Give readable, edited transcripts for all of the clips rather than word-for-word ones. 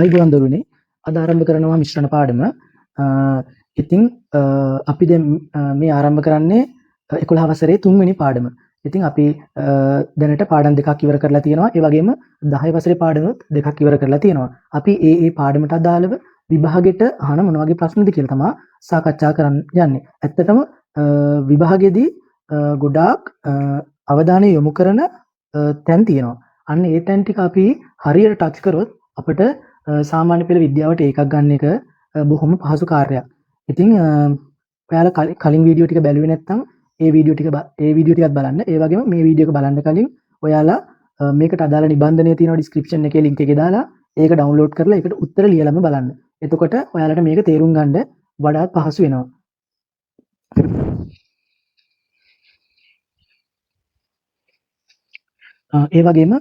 අයිබෝන් දරුවනේ අද ආරම්භ කරනවා මිශ්‍රණ පාඩම. ඉතින් අපි දැන් මේ ආරම්භ කරන්නේ 11 වසරේ 3 වෙනි පාඩම. ඉතින් අපි දැනට පාඩම් දෙකක් ඉවර කරලා තියෙනවා. ඒ වගේම 10 වසරේ පාඩමුත් දෙකක් ඉවර කරලා තියෙනවා. අපි ඒ පාඩමට අදාළව විභාගෙට අහන මොන වගේ ප්‍රශ්නද කියලා තමයි සාකච්ඡා කරන්න යන්නේ. ඇත්තටම විභාගෙදී ගොඩාක් අවධානය යොමු කරන තැන් තියෙනවා. අන්න ඒ තැන් ටික අපි හරියට ටච් කරොත් අපිට සාමාන්‍ය පෙළ විද්‍යාවට ඒකක් ගන්න එක බොහොම පහසු කාර්යයක්. ඉතින් ඔයාලා කලින් වීඩියෝ ටික බැලුවේ නැත්නම් ඒ වීඩියෝ ටිකත් බලන්න. ඒ වගේම මේ වීඩියෝ එක බලන්න කලින් ඔයාලා මේකට අදාළ නිබන්ධනය තියෙනවා ඩිස්ක්‍රිප්ෂන් එකේ link එකේ දාලා ඒක ඩවුන්ලෝඩ් කරලා ඒකට උත්තර ලියලාම බලන්න. එතකොට ඔයාලට මේක තේරුම් ගන්න වඩාත් පහසු වෙනවා. ඒ වගේම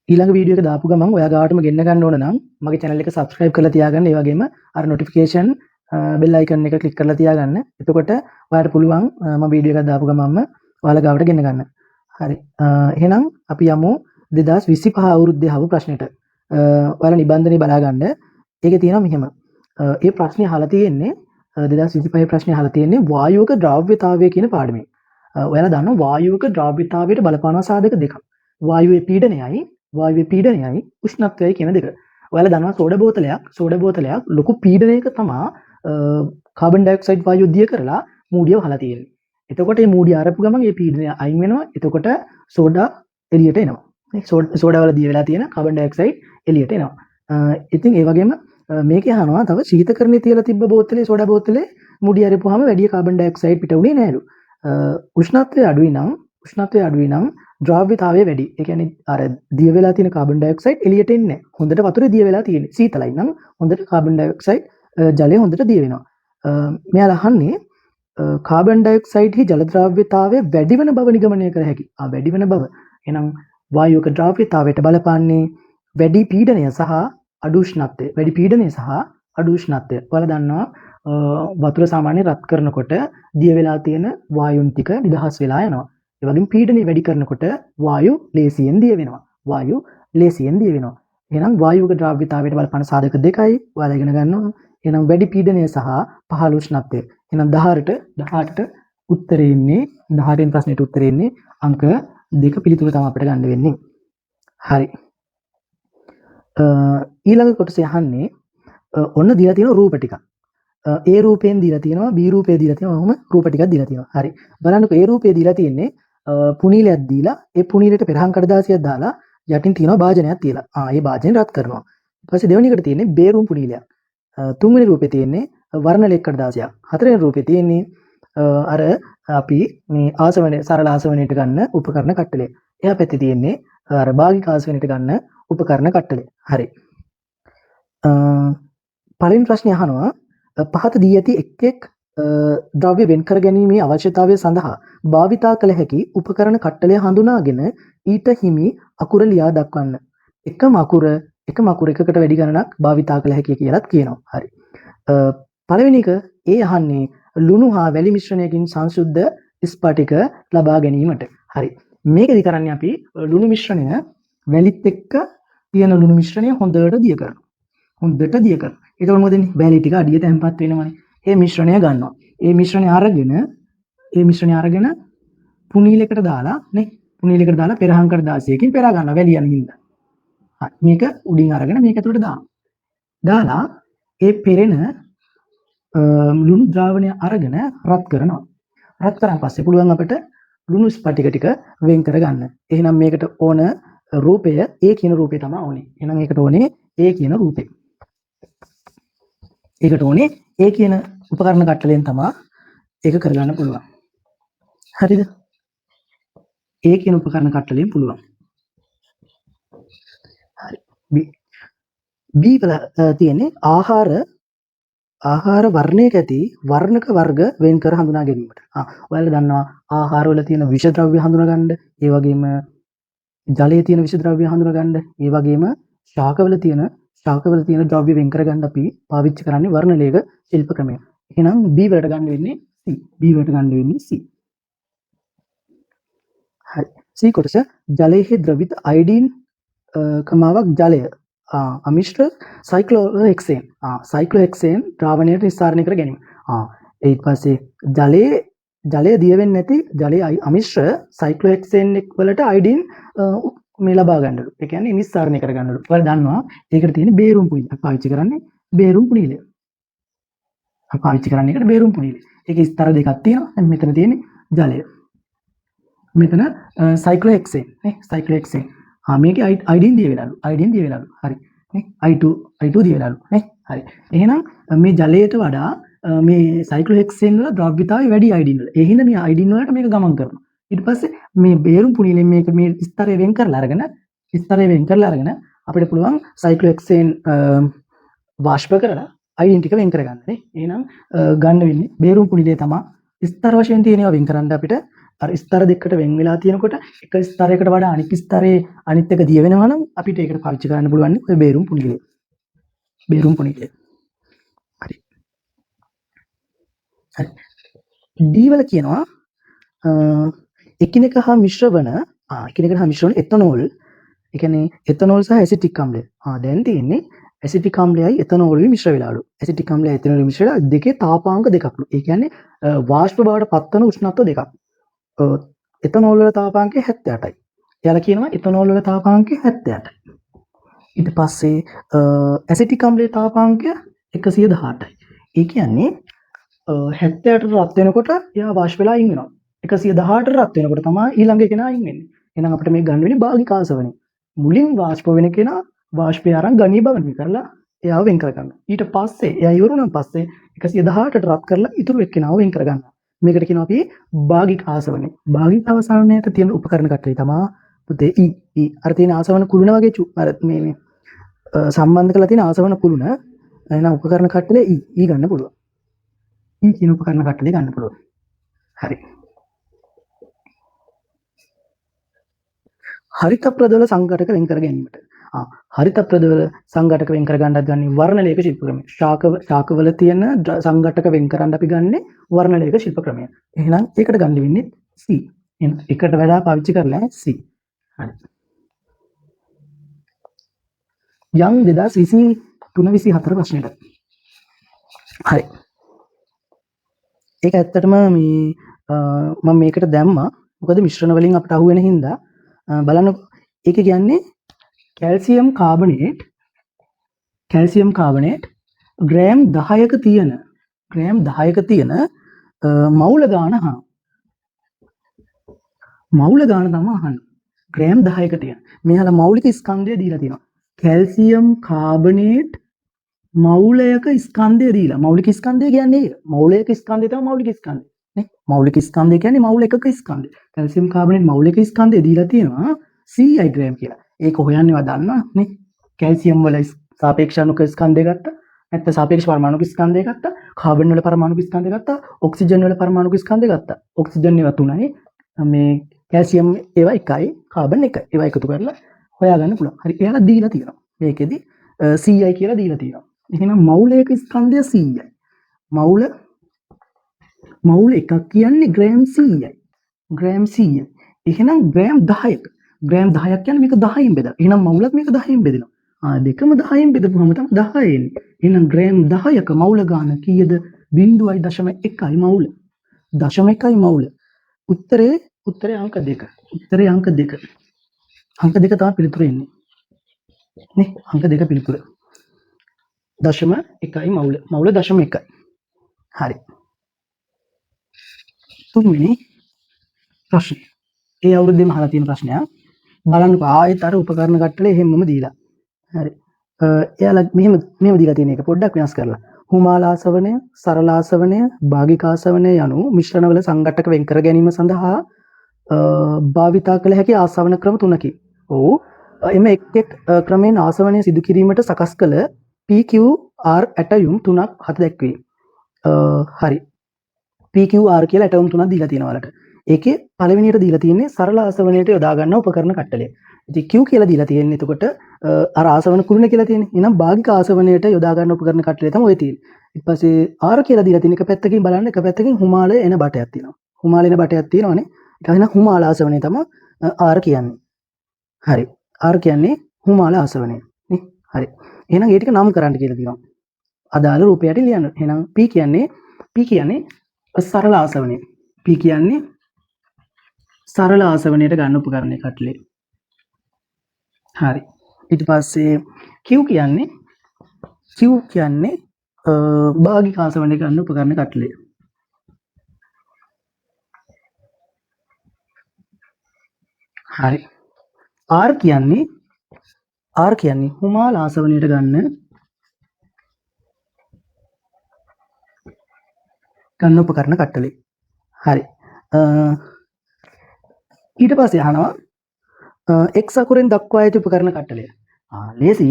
ඊළඟ වීඩියෝ එක දාපු ගමන් ඔයා ගාටම ගෙන්න ගන්න ඕන නම් මගේ channel එක subscribe කරලා තියාගන්න. ඒ වගේම අර notification bell icon එක click කරලා තියාගන්න. එතකොට ඔයාලට පුළුවන් මම වීඩියෝ එකක් දාපු ගමන්ම ඔයාලා ගාවට ගෙන්න ගන්න. හරි. එහෙනම් අපි යමු 2025 අවුරුද්දේ අහපු ප්‍රශ්නෙට. ඔයාලා නිබන්ධනේ බලා ගන්න. ඒකේ තියෙනවා මෙහෙම. ඒ ප්‍රශ්නේ අහලා තියෙන්නේ 2025 ප්‍රශ්නේ අහලා තියෙන්නේ වායුවක ද්‍රව්‍යතාවය කියන පාඩමේ. ඔයාලා දන්නවා වායුවක ද්‍රව්‍යතාවයට බලපාන සාධක දෙකක්. වායුවේ පීඩනයයි උෂ්ණත්වයයි කියන දෙක. ඔයාලා දන්නවා සෝඩා බෝතලයක් ලොකු පීඩනයක තමයි කාබන් ඩයොක්සයිඩ් වායුව දිය කරලා මූඩිය වහලා තියෙන්නේ. එතකොට මේ මූඩිය අරපු ගමන් මේ පීඩනය අයින් වෙනවා. එතකොට සෝඩා එළියට එනවා. සෝඩා වල දිය වෙලා තියෙන කාබන් ඩයොක්සයිඩ් එළියට එනවා. ඉතින් ඒ වගේම මේක අහනවා තව ශීතකරණයේ තියලා තිබ්බ බෝතලේ සෝඩා බෝතලේ මූඩිය අරපුවාම වැඩි කාබන් ඩයොක්සයිඩ් පිට වුණේ නැහැලු. උෂ්ණත්වය අඩුයි නම් ද්‍රව්‍යතාවය වැඩි. ඒ කියන්නේ අර දිය වෙලා තියෙන කාබන් ඩයොක්සයිඩ් එළියට එන්නේ නැහැ. හොඳට වතුරේ දිය වෙලා තියෙන්නේ. සීතලයි නම් හොඳට කාබන් ඩයොක්සයිඩ් ජලය හොඳට දිය වෙනවා. මෙයාලා අහන්නේ කාබන් ඩයොක්සයිඩ් හි ජල ද්‍රව්‍යතාවය වැඩි වෙන බව නිගමනය කර හැකි. වැඩි වෙන බව. එහෙනම් වායුවක ද්‍රව්‍යතාවයට බලපාන්නේ වැඩි පීඩනය සහ අඩු උෂ්ණත්වය. වැඩි පීඩනය සහ අඩු උෂ්ණත්වය. ඔයාලා දන්නවා වතුර සාමාන්‍ය රත් කරනකොට දිය වෙලා තියෙන වායුන් ටික නිදහස් වෙලා යනවා. ඒ වගේම පීඩනය වැඩි කරනකොට වායු ලේසියෙන් දිය වෙනවා. එහෙනම් වායුවක ද්‍රව්‍යතාවයට බලපාන සාධක දෙකයි ඔයාලා ඉගෙන ගන්නවා. එහෙනම් වැඩි පීඩනය සහ පහළ උෂ්ණත්වය. එහෙනම් 18ට උත්තරේ ඉන්නේ 18 ප්‍රශ්නෙට උත්තරේ ඉන්නේ අංක 2 පිළිතුර තමයි අපිට ගන්න වෙන්නේ. හරි. ඊළඟ කොටසේ අහන්නේ ඔන්න දීලා තියෙන රූප ටිකක්. ඒ රූපයෙන් දීලා තියෙනවා B රූපේ දීලා තියෙනවා. ඔහොම රූප ටිකක් දීලා තියෙනවා. හරි. බලන්නකෝ ඒ රූපේ දීලා තියෙන්නේ පුනීලයක් දීලා ඒ පුනීලයට පෙරහන් කඩදාසියක් දාලා යටින් තියෙනවා භාජනයක් තියලා. ඒ භාජනේ රත් කරනවා. ඊට පස්සේ දෙවෙනි එකට තියෙන්නේ බේරුම් පුනීලයක්. තුන්වෙනි රූපේ තියෙන්නේ වර්ණ ලේඛ කඩදාසියක්. හතරවෙනි රූපේ තියෙන්නේ අර අපි මේ ආසවනේ සරල ආසවනේට ගන්න උපකරණ කට්ටලය. එහා පැත්තේ තියෙන්නේ අර භාගික ආසවනේට ගන්න උපකරණ කට්ටලය. හරි. පළවෙනි ප්‍රශ්නේ අහනවා පහත දී ඇති එක් ද්‍රව්‍ය වෙන් කර ගැනීමේ අවශ්‍යතාවය සඳහා භාවිතා කළ හැකි උපකරණ කට්ටලය හඳුනාගෙන ඊට හිමි අකුර ලියා දක්වන්න. එකම අකුර එකකට වැඩි ගණනක් භාවිතා කළ හැකි කියලාත් කියනවා. හරි. පළවෙනි එක අහන්නේ ලුණු හා වැලි මිශ්‍රණයකින් සංසුද්ධ ස්පටික ලබා ගැනීමට. හරි. මේකදී කරන්නේ අපි ලුණු මිශ්‍රණය වැලිත් එක්ක තියෙන ලුණු මිශ්‍රණය හොඳට දිය කරනවා. එතකොට මොකද වෙන්නේ? වැලි ටික අඩිය තැම්පත් වෙනවනේ. මේ මිශ්‍රණය ගන්නවා. මේ මිශ්‍රණය අරගෙන පුනීලයකට දාලා පෙරහන් කඩදාසියකින් පෙරා ගන්නවා වැලියන් හින්දා. හරි. මේක උඩින් අරගෙන මේක ඇතුළට දාලා ඒ පෙරෙන ලුණු ද්‍රාවණය අරගෙන රත් කරනවා. රත් කරාන් පස්සේ පුළුවන් අපිට ලුණු ස්පටික ටික වෙන් කරගන්න. එහෙනම් මේකට ඕන රූපය කියන රූපේ තමයි ඕනේ. එහෙනම් ඒකට ඕනේ කියන රූපේ. ඒකට ඕනේ කියන උපකරණ කට්ටලෙන් තමයි ඒක කරගන්න පුළුවන්. හරිද? කියන උපකරණ කට්ටලෙන් පුළුවන්. හරි. B වල තියෙන්නේ ආහාර වර්ණයක ඇති වර්ණක වර්ග වෙන් කර හඳුනා ගැනීමට. ඔයාලා දන්නවා ආහාර වල තියෙන විෂ ද්‍රව්‍ය හඳුනා ගන්න, ඒ වගේම ජලයේ තියෙන විෂ ද්‍රව්‍ය හඳුනා ගන්න, ඒ වගේම ශාකවල තියෙන ද්‍රව්‍ය වෙන් කර ගන්න අපි පාවිච්චි කරන්නේ වර්ණ ලේඛ ශිල්ප ක්‍රමය. එහෙනම් B වලට ගන්න වෙන්නේ C. හරි. C කොටස ජලයේ ද්‍රවිත අයඩීන් කමාවක් ජලය අමිශ්‍ර සයික්ලෝහෙක්සේන් සයික්ලෝහෙක්සේන් ද්‍රාවණයට නිස්සාරණය කර ගැනීම. ඊට පස්සේ ජලය දිය වෙන්නේ නැති ජලයේ අමිශ්‍ර සයික්ලෝහෙක්සේන් වලට අයඩින් මේ ලබා ගන්නලු. ඒ කියන්නේ නිස්සාරණය කර ගන්නලු. ඔයාලා දන්නවා ඒකට තියෙන බේරුම් පුනිල. පාවිච්චි කරන්නේ බේරුම් පුනිලය. පාවිච්චි කරන්නේ ඒකට බේරුම් පුනිලය. ඒකේ ස්තර දෙකක් තියෙනවා. දැන් මෙතන තියෙන්නේ ජලය. මෙතන සයික්ලෝහෙක්සේන් නේ සයික්ලෝහෙක්සේන්. මේකේ අයඩින් දිය වෙලාලු. අයඩින් දිය වෙලාලු. හරි. නේ I2 දිය වෙලාලු. නේ හරි. එහෙනම් මේ ජලයට වඩා මේ සයික්ලෝහෙක්සේන් වල ද්‍රව්‍යතාවය වැඩි අයඩින් වල. ඒ හින්දා මේ අයඩින් වලට මේක ගමන් කරනවා. ඊට පස්සේ මේ බේරුම් පුනිලෙන් මේක මේ ස්තරය වෙන් කරලා අරගෙන අපිට පුළුවන් සයික්ලෝහෙක්සේන් වාෂ්ප කරලා අයඩින් ටික වෙන් කරගන්න නේ. එහෙනම් ගන්න වෙන්නේ බේරුම් පුනිලේ තමයි ස්තර වශයෙන් තියෙනවා වෙන් කරන්න අපිට. අර ස්තර දෙකකට වෙන් වෙලා තියෙනකොට එක ස්තරයකට වඩා අනිත් ස්තරේ අනිත් එක දිය වෙනවා නම් අපිට ඒකට පාවිච්චි කරන්න පුළුවන් ඔය බේරුම් පුනිලේ. බේරුම් පුනිලේ. හරි. හරි. D වල කියනවා එකිනෙක හා මිශ්‍ර වන එතනෝල්. ඒ කියන්නේ එතනෝල් සහ ඇසිටික් අම්ලය. දැන් තියෙන්නේ ඇසිටික් අම්ලයයි එතනෝල් මිශ්‍ර වෙලාලු. ඇසිටික් අම්ලයයි එතනෝල් මිශ්‍ර වෙලා දෙකේ තාපාංක දෙකක්ලු. ඒ කියන්නේ වාෂ්ප බවට පත්වන උෂ්ණත්ව දෙකක්. එතනෝල් වල තාපාංකය 78යි. එයාලා කියනවා එතනෝල් වල තාපාංකය 78යි. ඊට පස්සේ ඇසිටික් අම්ලයේ තාපාංකය 118යි. ඒ කියන්නේ 78ට රත් වෙනකොට එයා වාෂ්ප වෙලා අයින් වෙනවා. 118ට රත් වෙනකොට තමයි ඊළඟ කෙනා අයින් වෙන්නේ. එහෙනම් අපිට මේ ගන්න වෙන්නේ භාගික ආසවණේ. මුලින් වාෂ්ප වෙන කෙනා වාෂ්පය අරන් ඝනීභවනය කරලා එයාව වෙන් කර ගන්නවා. ඊට පස්සේ එයා ඉවරුණාන් පස්සේ 118ට රත් කරලා ඉතුරු එක්කෙනාව වෙන් කර ගන්නවා. මේකට කියනවා අපි භාගික ආසවණේ. භාගික ආසවණයට තියෙන උපකරණ කට්ටිය තමයි පුතේ ඊ අර තියෙන ආසවණ කුළුණ වගේ අර මේ සම්බන්ධ කරලා තියෙන ආසවණ කුළුණ එහෙනම් උපකරණ කට්ටිය ඊ ගන්න පුළුවන්. ඊ කියන උපකරණ කට්ටිය ගන්න පුළුවන්. හරි. හරිත ප්‍රදවල සංඝටක වෙන් කර ගැනීමට. හරිත ප්‍රදවල සංඝටක වෙන් කර ගන්නත් ගන්නේ වර්ණලේඛ ශිල්ප ක්‍රමය. ශාකවල තියෙන සංඝටක වෙන් කරන්න අපි ගන්නේ වර්ණලේඛ ශිල්ප ක්‍රමය. එහෙනම් ඒකට ගන්න වෙන්නේ C. එහෙනම් එකට වඩා පාවිච්චි කරලා C. හරි. යම් 2023-24 ප්‍රශ්නෙට. හරි. ඒක ඇත්තටම මේ මම මේකට දැම්මා. මොකද මිශ්‍රණ වලින් අපිට අහු වෙන හින්දා බලන්න ඒක කියන්නේ කැල්සියම් කාබනේට් ග්‍රෑම් 10ක තියෙන මවුල ගාන තමයි අහන්නේ. ග්‍රෑම් 10ක තියෙන. මෙයාලා මෞලික ස්කන්ධය දීලා තියෙනවා. කැල්සියම් කාබනේට් මෞලයක ස්කන්ධය දීලා. මෞලික ස්කන්ධය කියන්නේ මෞලයක ස්කන්ධය තමයි මෞලික ස්කන්ධය. නේ? මෞලික ස්කන්ධය කියන්නේ මෞල එකක ස්කන්ධය. කැල්සියම් කාබනේට් මෞලික ස්කන්ධය දීලා තියෙනවා CI ග්‍රෑම් කියලා. ඒක හොයන්නේවා දන්නවා නේ. කැල්සියම් වල සාපේක්ෂ අණුක ස්කන්ධය ගත්තා. නැත්නම් සාපේක්ෂ පරමාණුක ස්කන්ධය ගත්තා. කාබන් වල පරමාණුක ස්කන්ධය ගත්තා. ඔක්සිජන් වල පරමාණුක ස්කන්ධය ගත්තා. ඔක්සිජන් ඒවා 3යි. මේ කැල්සියම් ඒවා 1යි. කාබන් 1යි. ඒවා එකතු කරලා හොයාගන්න පුළුවන්. හරි. එයාලා දීලා තියෙනවා. මේකෙදි CI කියලා දීලා තියෙනවා. එහෙනම් මෞලයක ස්කන්ධය CI. මෞල එකක් කියන්නේ ග්‍රෑම් 100යි. එහෙනම් ග්‍රෑම් 10ක. ග්‍රෑම් 10ක් කියන්නේ මේක 10න් බෙදලා. එහෙනම් මෞලත් මේක 10න් බෙදෙනවා. දෙකම 10න් බෙදපුවම තමයි 10 එන්නේ. එහෙනම් ග්‍රෑම් 10ක මෞල ගාන කීයද? 0.1යි මෞල. 0.1යි මෞල. උත්තරේ අංක 2. අංක 2. අංක 2 තමයි පිළිතුර එන්නේ. නේ? අංක 2 පිළිතුර. 0.1යි මෞල. මෞල 0.1යි. හරි. තුන්වෙනි ප්‍රශ්නය. ඒ අවුරුද්දේම අහලා තියෙන ප්‍රශ්නයක්. බලන්නකෝ ආයෙත් අර උපකරණ කට්ටලේ එහෙමම දීලා. හරි. එයාලා මෙහෙම දීලා තියෙන එක පොඩ්ඩක් වෙනස් කරලා. හුමාලාසවණය, සරලාසවණය, භාගිකාසවණය යනු මිශ්‍රණවල සංඝටක වෙන් කර ගැනීම සඳහා භාවිතා කළ හැකි ආසවන ක්‍රම තුනකි. ඔව්. එම එක් ක්‍රමයෙන් ආසවණය සිදු කිරීමට සකස් කළ PQR ඇටයුම් තුනක් හත දැක්වේ. හරි. PQR කියලා ඇටයුම් තුනක් දීලා තියෙනවා වලට. ඒකේ පළවෙනියට දීලා තියෙන්නේ සරල ආසවණයට යොදා ගන්න උපකරණ කට්ටලය. ඉතින් Q කියලා දීලා තියෙන්නේ එතකොට අර ආසවන කුළුණ කියලා තියෙන්නේ. එහෙනම් භාගික ආසවණයට යොදා ගන්න උපකරණ කට්ටලය තමයි ඔය තියෙන්නේ. ඊට පස්සේ R කියලා දීලා තියෙන එක පැත්තකින් බලන්න එක පැත්තකින් හුමාලය එන බටයක් තියෙනවා. හුමාලය එන බටයක් තියෙනවනේ. ඒක හිනා හුමාලාසවණය තමයි R කියන්නේ. හරි. R කියන්නේ හුමාල ආසවනය නේ හරි එහෙනම් ඒ ටික නම් කරන්න කියලා තියෙනවා අදාළ රූපයට ලියන්න එහෙනම් p කියන්නේ සරල ආසවනය p කියන්නේ සරල ආසවනයට ගන්න උපකරණය කට්ලේ හරි ඊට පස්සේ q කියන්නේ භාගික ආසවනයට ගන්න උපකරණ කට්ලේ හරි R කියන්නේ හුමාල ආසවනයට ගන්න උපකරණ කට්ටලේ හරි ඊට පස්සේ අහනවා x අකුරෙන් දක්වා ඇති උපකරණ කට්ටලය ලේසි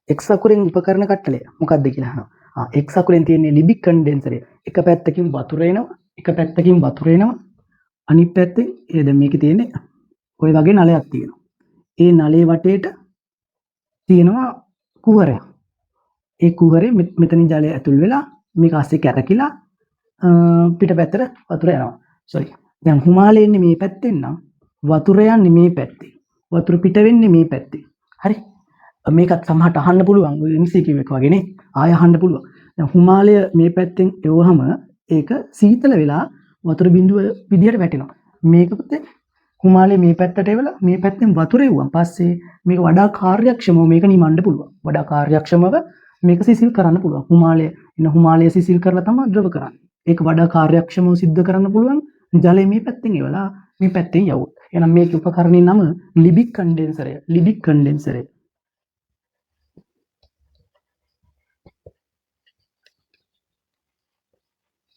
x අකුරෙන් උපකරණ කට්ටලය මොකක්ද කියලා අහනවා x අකුරෙන් තියෙන්නේ ලිබික් කන්ඩෙන්සරය එක පැත්තකින් වතුර එනවා අනිත් පැත්තෙන් දැන් මේකේ තියෙන්නේ ඔය වගේ නලයක් තියෙනවා ඒ නලේ වටේට තියෙනවා කුහරයක් ඒ කුහරේ මෙතනින් ජලය ඇතුල් වෙලා මේක ASCII කැරකිලා පිටපැත්තට වතුර යනවා සෝරි දැන් හුමාලේ ඉන්නේ මේ පැත්තෙන් නම් වතුර යන්නේ මේ පැත්තේ වතුර පිට වෙන්නේ මේ පැත්තේ හරි මේකත් සමහරට අහන්න පුළුවන් ඔය MCQ එක වගේ නේ ආය අහන්න පුළුවන් දැන් හුමාලය මේ පැත්තෙන් එවුවහම ඒක සීතල වෙලා වතුර බිඳුව විදියට වැටෙනවා මේකත් හුමාලේ මේ පැත්තට එවලා මේ පැත්තෙන් වතුර එවුවා පස්සේ මේක වඩා කාර්යක්ෂමව මේක නිමන්න පුළුවන් වඩා කාර්යක්ෂමව මේක සිසිල් කරන්න පුළුවන් හුමාලය සිසිල් කරලා තමයි ද්‍රව කරන්නේ ඒක වඩා කාර්යක්ෂමව සිද්ධ කරන්න පුළුවන් ජලය මේ පැත්තෙන් එවලා මේ පැත්තෙන් යවුවොත් එහෙනම් මේකේ උපකරණේ නම ලිබික් කන්ඩෙන්සරය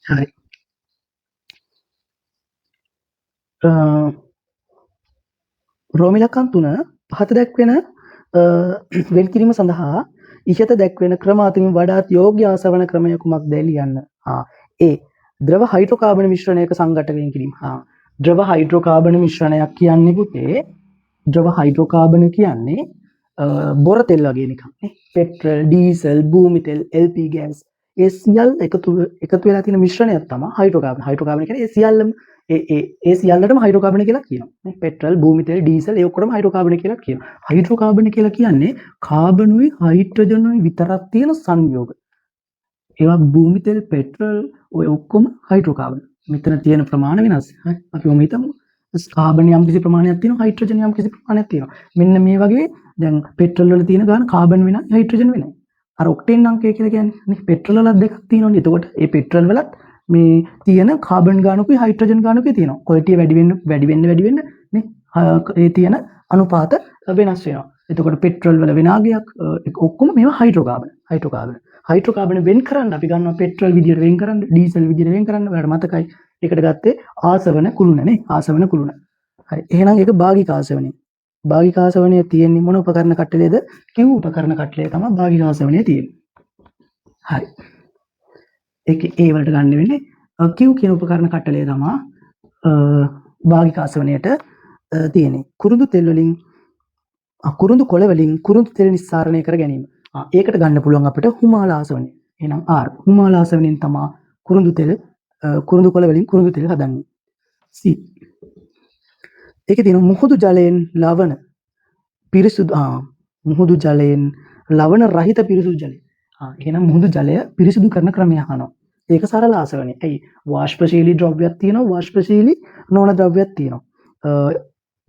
හරි රෝම ඉලක්කම් 3 පහත දැක්වෙන වෙන් කිරීම සඳහා ඉහත දැක්වෙන ක්‍රම අතරින් වඩාත් යෝග්‍ය ආසවන ක්‍රමය කුමක්ද ලියන්න. ඒ ද්‍රව හයිඩ්‍රෝකාබන මිශ්‍රණයක සංඝට වෙන් කිරීම. ද්‍රව හයිඩ්‍රෝකාබන මිශ්‍රණයක් කියන්නේ පුතේ ද්‍රව හයිඩ්‍රෝකාබන කියන්නේ බොර තෙල් වගේ නිකන් නේ. පෙට්‍රල්, ඩීසල්, භූමි තෙල්, LP ගෑස් ඒ සියල්ල එකතු වෙලා තියෙන මිශ්‍රණයක් තමයි හයිඩ්‍රෝකාබන. හයිඩ්‍රෝකාබන කියන්නේ ඒ සියල්ලම ඒ සියල්ලටම හයිඩ්‍රෝකාබන කියලා කියනවා. නේ පෙට්‍රල්, භූමි තෙල්, ඩීසල් ඒ ඔක්කොම හයිඩ්‍රෝකාබන කියලා කියනවා. හයිඩ්‍රෝකාබන කියලා කියන්නේ කාබනුයි හයිඩ්‍රජනුයි විතරක් තියෙන සංයෝග. ඒවා භූමි තෙල්, පෙට්‍රල් ඔය ඔක්කොම හයිඩ්‍රෝකාබන. මෙතන තියෙන ප්‍රමාණ වෙනස්. හරි. අපි ඔම හිතමු. කාබන් යම් කිසි ප්‍රමාණයක් තියෙනවා, හයිඩ්‍රජන් යම් කිසි ප්‍රමාණයක් තියෙනවා. මෙන්න මේ වගේ දැන් පෙට්‍රල් වල තියෙන ගාන කාබන් වෙනයි, හයිඩ්‍රජන් වෙනයි. අර ඔක්ටේන් අංකය කියලා කියන්නේ නේ පෙට්‍රල් වල දෙකක් තියෙනවනේ. එතකොට මේ පෙට්‍රල් වලත් මේ තියෙන කාබන් ගානකුයි හයිඩ්‍රජන් ගානකුයි තියෙනවා. ක්වොලිටිය වැඩි වෙන්න නේ ඒ තියෙන අනුපාත වෙනස් වෙනවා. එතකොට පෙට්‍රල් වල විනාගයක් ඔක්කොම මේවා හයිඩ්‍රෝකාබන වෙන් කරන්න අපි ගන්නවා පෙට්‍රල් විදියට වෙන් කරන්න, ඩීසල් විදියට වෙන් කරන්න. ඔයාලට මතකයි. ඒකට ගත්තේ ආසවන කුළුණ නේ. ආසවන කුළුණ. හරි. එහෙනම් ඒක භාගික ආසවනය. භාගික ආසවනය තියෙන්නේ මොන උපකරණ කට්ටලේද? Q උපකරණ කට්ටලේ තමයි භාගික ආසවනය තියෙන්නේ. හරි. ඒකේ ඒ වලට ගන්න වෙන්නේ Q කියන උපකරණ කට්ටලේ තමයි භාගික ආසවනයට තියෙන්නේ. කුරුඳු තෙල් වලින් කුරුඳු කොළ වලින් කුරුඳු තෙල් නිස්සාරණය කර ගැනීම. ඒකට ගන්න පුළුවන් අපිට හුමාල ආසවනය. එහෙනම් R හුමාල ආසවනයෙන් තමයි කුරුඳු කොළ වලින් කුරුඳු තෙල් හදන්නේ. C ඒකේ තියෙන මුහුදු ජලයෙන් ලවණ පිරිසුදු මුහුදු ජලයෙන් ලවණ රහිත පිරිසුදු ජලය. එහෙනම් මුහුදු ජලය පිරිසුදු කරන ක්‍රමය අහනවා. ඒක සරල ආසවනය. ඇයි? වාෂ්පශීලී ද්‍රව්‍යයක් තියෙනවා, වාෂ්පශීලී නොවන ද්‍රව්‍යයක් තියෙනවා.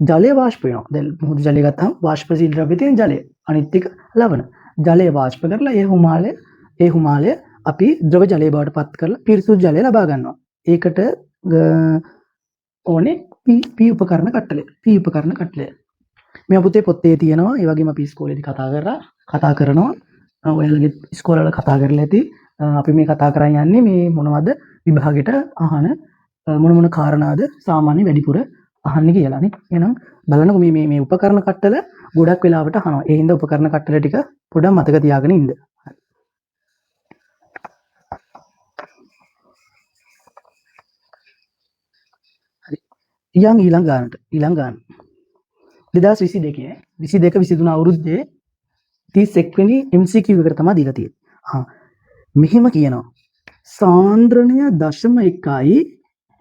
ජලය වාෂ්ප වෙනවා. දැන් මුහුදු ජලය ගත්තාම වාෂ්පශීලී ද්‍රව්‍ය තියෙන ජලය. අනිත් එක ලවණ. ජලය වාෂ්ප කරලා ඒ හුමාලය අපි ද්‍රව ජලය බවට පත් කරලා පිරිසුදු ජලය ලබා ගන්නවා. ඒකට ඕනේ P උපකරණ කට්ටලය. මේ පුතේ පොතේ තියෙනවා. ඒ වගේම අපි ඉස්කෝලේදී කතා කරනවා. ඔයාලගේ ඉස්කෝලේ වල කතා කරලා ඇති. අපි මේ කතා කරන් යන්නේ මේ මොනවද විභාගෙට අහන මොන කාරණාද සාමාන්‍ය වැඩිපුර අහන්නේ කියලා නේ. එහෙනම් බලන්නකො මේ උපකරණ කට්ටල ගොඩක් වෙලාවට අහනවා. ඒ හින්දා උපකරණ කට්ටල ටික පොඩ්ඩක් මතක තියාගෙන ඉන්න. හරි. ඊළඟ ගානට 2022 අවුරුද්දේ 31 වෙනි MCQ එකට තමයි දීලා තියෙන්නේ. මෙහෙම කියනවා. සාන්ද්‍රණය 0.1යි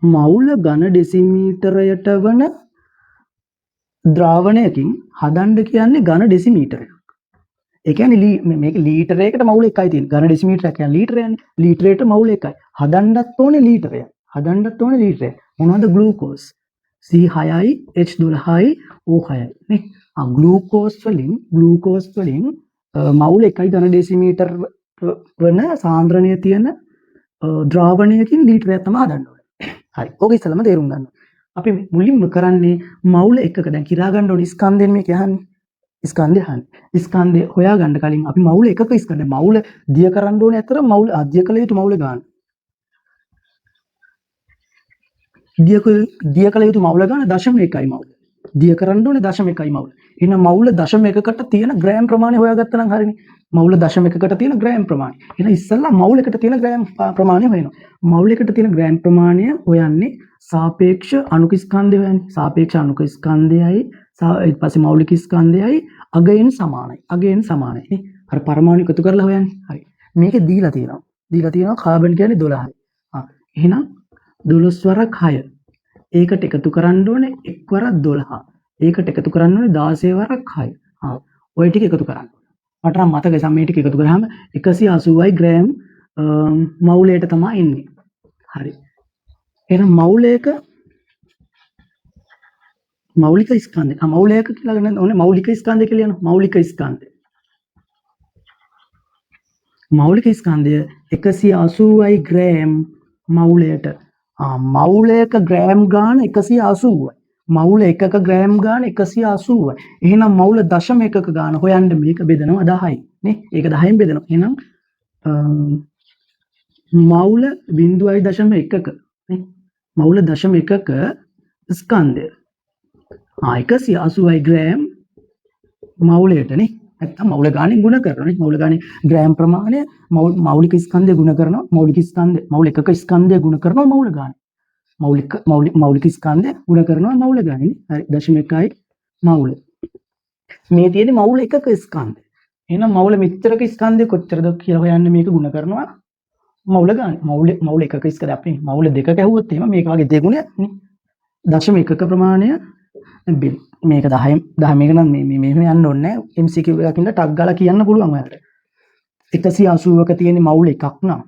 මවුල ඝන ඩෙසිමීටරයට වන ද්‍රාවණයකින් හදන්න කියන්නේ ඝන ඩෙසිමීටරයක්. ඒ කියන්නේ මේක ලීටරයකට මවුල එකයි තියෙන්නේ. ඝන ඩෙසිමීටරයක් කියන්නේ ලීටරයනේ. ලීටරයට මවුල එකයි. හදන්නත් ඕනේ ලීටරයක්. හදන්නත් ඕනේ ලීටරයක්. මොනවද ග්ලූකෝස්? C6යි H12යි O6යි නේ. ග්ලූකෝස් වලින් මවුල එකයි ඝන ඩෙසිමීටර වන සාන්ද්‍රණය තියෙන ද්‍රාවණයකින් ලීටරයක් තමයි හදන්න ඕනේ. හරි. ඕක ඉස්සෙල්ලාම තේරුම් ගන්න. අපි මුලින්ම කරන්නේ මවුල එකක දැන් කිරා ගන්න ඕනේ ස්කන්ධෙන් මේ කියන්නේ. ස්කන්ධය අහන්නේ. ස්කන්ධය හොයාගන්න කලින් අපි මවුල එකක ස්කන්ධය මවුල දිය කරන්න ඕනේ අතර මවුල අධ්‍ය කළ යුතු මවුල ගන්න. දිය කළ යුතු මවුල ගන්න 0.1යි මවුල. දිය කරන්න ඕනේ 0.1යි මවුල. එහෙනම් මවුල 0.1කට තියෙන ග්‍රෑම් ප්‍රමාණය හොයාගත්තා නම් හරිනේ. මවුල 0.1කට තියෙන ග්‍රෑම් ප්‍රමාණය. එහෙනම් ඉස්සෙල්ලා මවුල එකට තියෙන ග්‍රෑම් ප්‍රමාණය හොයනවා. මවුල එකට තියෙන ග්‍රෑම් ප්‍රමාණය හොයන්නේ සාපේක්ෂ අණුක ස්කන්ධය හොයන්නේ. සාපේක්ෂ අණුක ස්කන්ධයයි ඊට පස්සේ මෞලික ස්කන්ධයයි අගයෙන් සමානයි. අගයෙන් සමානයි නේ. අර පරමාණු එකතු කරලා හොයන්නේ. හරි. මේකේ දීලා තියෙනවා කාබන් කියන්නේ 12යි. එහෙනම් 12 වරක් 6. ඒකට එකතු කරන්න ඕනේ 1 වරක් 12. ඒකට එකතු කරන්න ඕනේ 16 වරක් 6. ඔය ටික එකතු කරන්න. මට නම් මතකයි සමේ ටික එකතු කරාම 180යි ග්‍රෑම් මවුලයට තමයි එන්නේ. හරි. එහෙනම් මවුලයක මෞලික ස්කන්ධය. මවුලයක කියලා ගන්න ඕනේ මෞලික ස්කන්ධය කියලා යනවා. මෞලික ස්කන්ධය. මෞලික ස්කන්ධය 180යි ග්‍රෑම් මවුලයට. මවුලයක ග්‍රෑම් ගාන 180යි. මවුල එකක ග්‍රෑම් ගාන 180යි. එහෙනම් මවුල 0.1ක ගාන හොයන්න මේක බෙදනවා 10යි නේ. ඒක 10න් බෙදනවා. එහෙනම් මවුල 0.1ක නේ. මවුල 0.1ක ස්කන්ධය 180යි ග්‍රෑම් මවුලයට නේ. නැත්තම් මවුල ගානේ ගුණ කරනවා නේ. මවුල ගානේ ග්‍රෑම් ප්‍රමාණය මෞලික ස්කන්ධය ගුණ කරනවා. මවුල එකක ස්කන්ධය ගුණ කරනවා මවුල ගානේ. මෞලික ස්කන්ධය ගුණ කරනවා මවුල ගානේ නේ. හරි 0.1යි මවුල. මේ තියෙන්නේ මවුල එකක ස්කන්ධය. එහෙනම් මවුල මෙච්චරක ස්කන්ධය කොච්චරද කියලා හොයන්න මේක ගුණ කරනවා මවුල ගානේ. මවුල එකක ස්කන්ධය අපි මවුල දෙකක ඇහුවොත් එහෙම මේක වගේ දෙගුණයක් නේ. 0.1ක ප්‍රමාණය මේක 10 මේක නම් මෙහෙම යන්න ඕනේ නැහැ. MCQ එකකින් ටක් ගාලා කියන්න පුළුවන් ඔයාලට. 180ක තියෙන මවුල එකක් නම්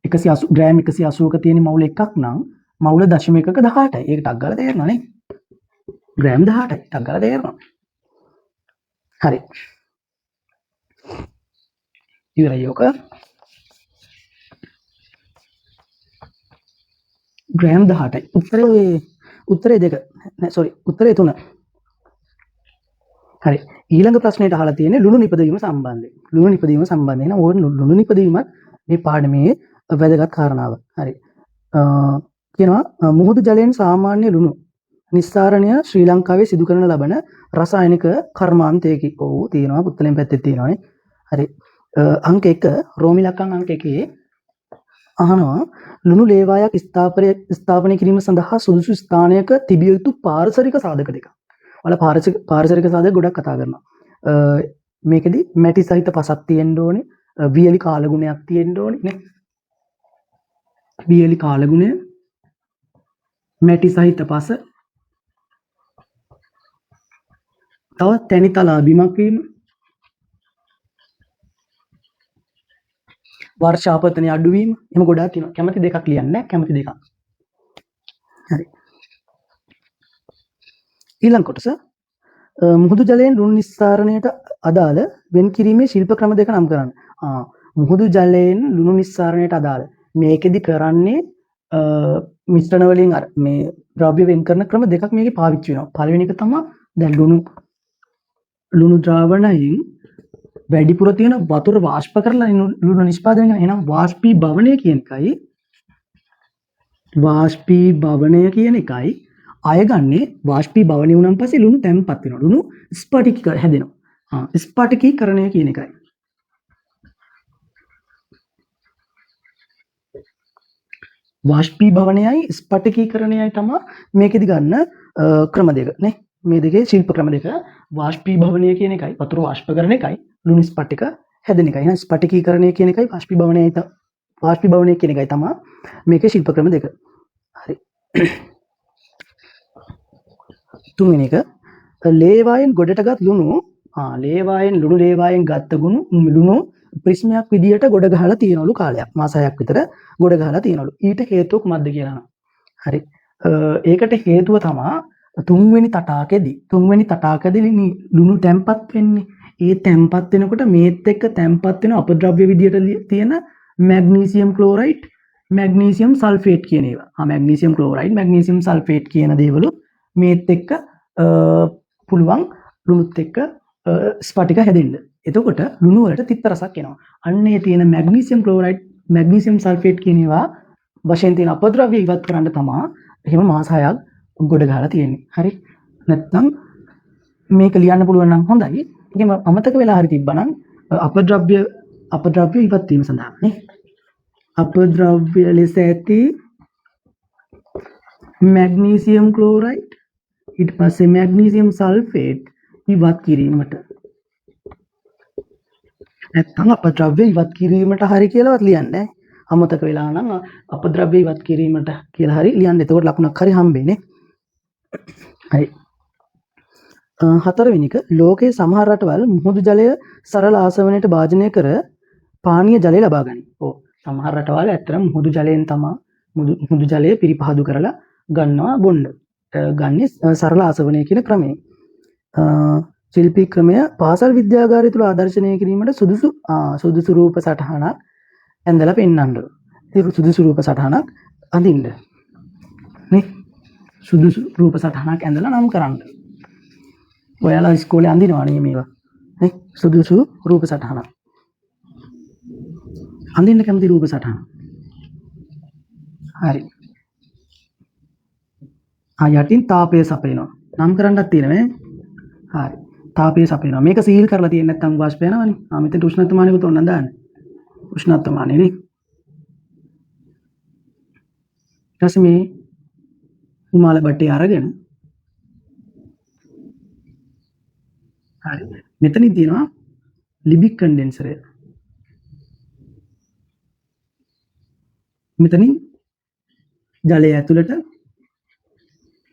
180 ග්‍රෑම් 180ක තියෙන මවුල එකක් නම් මවුල 0.1ක 18යි. ඒක ටක් ගාලා තේරෙනවා නේ. ග්‍රෑම් 18යි. ටක් ගාලා තේරෙනවා. හරි. ඉවරයි ඔක. ග්‍රෑම් 18යි. උත්තරේ දෙක නෑ සෝරි උත්තරේ 3. හරි. ඊළඟ ප්‍රශ්නයට අහලා තියෙන්නේ ලුණු නිපදවීම සම්බන්ධයෙන්. ලුණු නිපදවීම සම්බන්ධයෙන් නම් ඕන ලුණු නිපදවීමත් මේ පාඩමේ වැදගත් කාරණාව. හරි. කියනවා මුහුදු ජලයෙන් සාමාන්‍ය ලුණු නිස්සාරණය ශ්‍රී ලංකාවේ සිදු කරන ලබන රසායනික කර්මාන්තයකි. ඔව් තියෙනවා පුත්තලෙන් පැත්තේ තියෙනවානේ. හරි. අංක 1 රෝමි ලක්කම් අංක 1 අහනවා ලුණු ලේවායක් ස්ථාපනය කිරීම සඳහා සුදුසු ස්ථානයක තිබිය යුතු පාරිසරික සාධක දෙකක්. ඔයාලා පාරිසරික සාධක ගොඩක් කතා කරනවා. මේකෙදි මැටි සහිත පසක් තියෙන්න ඕනේ, වියලි කාලගුණයක් තියෙන්න ඕනේ නේ. වියලි කාලගුණය, මැටි සහිත පස, තව තැනිතලා බිමක් වීම, වර්ෂාපතනය අඩුවීම, එහෙම ගොඩාක් තියෙනවා. කැමති දෙකක් ලියන්න කැමති දෙකක්. හරි. ඊළඟ කොටස මුහුදු ජලයෙන් ලුණු නිස්සාරණයට අදාළ වෙන් කිරීමේ ශිල්ප ක්‍රම දෙක නම් කරන්න. මුහුදු ජලයෙන් ලුණු නිස්සාරණයට අදාළ මේකෙදි කරන්නේ මිශ්‍රණ වලින් අර මේ ද්‍රව්‍ය වෙන් කරන ක්‍රම දෙකක් මේකේ පාවිච්චි වෙනවා. පළවෙනි එක තමයි දැන් ලුණු ද්‍රාවණයෙන් වැඩිපුර තියෙන වතුර වාෂ්ප කරලා ලුණු නිෂ්පාදනය කරන. එහෙනම් වාෂ්පීභවනය කියන එකයි අයගන්නේ වාෂ්පීභවනය වුණාන් පස්සේ ලුණු තැම්පත් වෙනවා. ලුණු ස්පටික හැදෙනවා. ස්පටිකීකරණය කියන එකයි. වාෂ්පීභවනයයි ස්පටිකීකරණයයි තමයි මේකෙදි ගන්න ක්‍රම දෙක නේ. මේ දෙකේ ශිල්ප ක්‍රම දෙක වාෂ්පීභවනය කියන එකයි වතුර වාෂ්ප කරන එකයි ලුණු ස්පටික හැදෙන එකයි. එහෙනම් ස්පටිකීකරණය කියන එකයි වාෂ්පීභවනය කියන එකයි තමයි මේකේ ශිල්ප ක්‍රම දෙක. හරි. තුන්වෙනි එක ලේවායෙන් ගොඩටගත් ලුණු ලේවායෙන් ගත්ත ලුණු ප්‍රිස්මයක් විදියට ගොඩ ගහලා තියෙනවලු කාලයක් මාස 6ක් විතර ගොඩ ගහලා තියෙනවලු. ඊට හේතුව කුමක්ද කියලා අහනවා. හරි. ඒකට හේතුව තමයි තුන්වෙනි තටාකෙදී ලුණු තැම්පත් වෙන්නේ. ඒ තැම්පත් වෙනකොට මේත් එක්ක තැම්පත් වෙන අපද්‍රව්‍ය විදියට තියෙන මැග්නීසියම් ක්ලෝරයිඩ්, මැග්නීසියම් සල්ෆේට් කියන ඒවා. මැග්නීසියම් ක්ලෝරයිඩ්, මැග්නීසියම් සල්ෆේට් කියන දේවලු මේත් එක්ක පුළුවන් ලුණුත් එක්ක ස්පටික හැදෙන්න. එතකොට ලුණු වලට තිත්ත රසක් එනවා. අන්නේ තියෙන මැග්නීසියම් ක්ලෝරයිඩ්, මැග්නීසියම් සල්ෆේට් කියන ඒවා වශයෙන් තියෙන අපද්‍රව්‍ය ඉවත් කරන්න තමයි එහෙම මාස 6ක් ගොඩ ගහලා තියෙන්නේ. හරි. නැත්නම් මේක ලියන්න පුළුවන් නම් හොඳයි. ඒකම අමතක වෙලා හරි තිබ්බනම් අපද්‍රව්‍ය ඉවත් වීම සඳහා නේ. අපද්‍රව්‍ය ලෙස ඇති මැග්නීසියම් ක්ලෝරයිඩ් ඊට පස්සේ මැග්නීසියම් සල්ෆේට් ඉවත් කිරීමට නැත්නම් අපද්‍රව්‍ය ඉවත් කිරීමට හරි කියලාවත් ලියන්නේ. අමතක වෙලා නම් අපද්‍රව්‍ය ඉවත් කිරීමට කියලා හරි ලියන්න. එතකොට ලකුණක් හරි හම්බෙන්නේ. හරි. හතරවෙනි එක ලෝකයේ සමහර රටවල් මුහුදු ජලය සරල ආසවණයට භාජනය කර පානීය ජලය ලබා ගනී. ඔව්. සමහර රටවල් ඇත්තටම මුහුදු ජලයෙන් තමයි මුහුදු ජලය පිරිපහදු කරලා ගන්නවා බොන්න. ගන්නේ සරල ආසවණය කියන ක්‍රමය. ශිල්පී ක්‍රමය පාසල් විද්‍යාගාරය තුළ ආදර්ශනය කිරීමට සුදුසු රූප සටහනක් ඇඳලා පෙන්වන්න. ඒ සුදුසු රූප සටහනක් අඳින්න. නේ? සුදුසු රූප සටහනක් ඇඳලා නම් කරන්න. ඔයාලා ඉස්කෝලේ අඳිනවනේ මේවා. නේ? සුදුසු රූප සටහනක්. අඳින්න කැමති රූප සටහන. හරි. යටින් තාපය සපයනවා. නම් කරන්නත් තියෙනවා. හරි. තාපය සපයනවා. මේක සීල් කරලා තියෙන්නේ නැත්නම් වාෂ්ප යනවනේ. මෙතන උෂ්ණත්වමානයකට ඕන දාන්න. උෂ්ණත්වමානය නේ. ඊට මේ උමාල බට්ටේ අරගෙන හරි. මෙතනින් තියෙනවා ලිබික් කන්ඩෙන්සරය. මෙතනින් ජලය ඇතුළට